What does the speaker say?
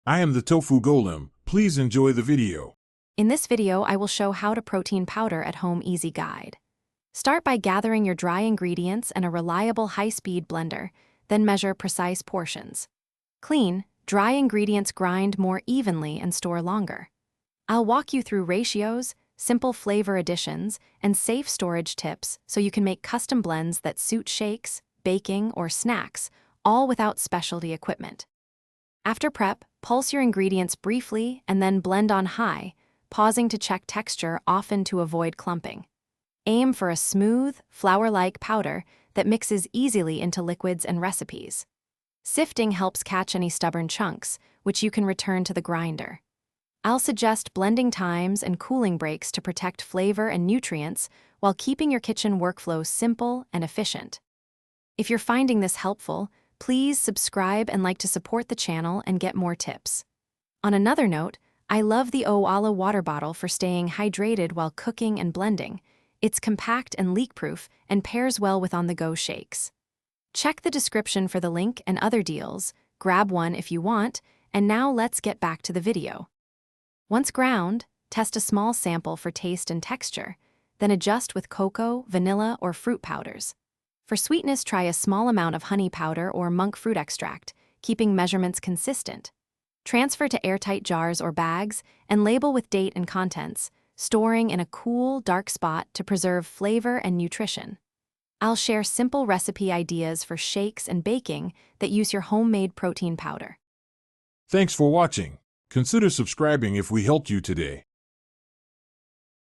I am the Tofu Golem. Please enjoy the video. In this video, I will show how to protein powder at home easy guide. Start by gathering your dry ingredients and a reliable high-speed blender, then measure precise portions. Clean, dry ingredients grind more evenly and store longer. I'll walk you through ratios, simple flavor additions, and safe storage tips so you can make custom blends that suit shakes, baking, or snacks, all without specialty equipment. After prep, pulse your ingredients briefly and then blend on high, pausing to check texture, often to avoid clumping. Aim for a smooth, flour-like powder that mixes easily into liquids and recipes. Sifting helps catch any stubborn chunks, which you can return to the grinder. I'll suggest blending times and cooling breaks to protect flavor and nutrients while keeping your kitchen workflow simple and efficient. If you're finding this helpful, please subscribe and like to support the channel and get more tips. On another note, I love the Owala water bottle for staying hydrated while cooking and blending. It's compact and leak-proof and pairs well with on-the-go shakes. Check the description for the link and other deals, grab one if you want, and now let's get back to the video. Once ground, test a small sample for taste and texture, then adjust with cocoa, vanilla, or fruit powders. For sweetness, try a small amount of honey powder or monk fruit extract, keeping measurements consistent. Transfer to airtight jars or bags and label with date and contents, storing in a cool, dark spot to preserve flavor and nutrition. I'll share simple recipe ideas for shakes and baking that use your homemade protein powder. Thanks for watching. Consider subscribing if we helped you today.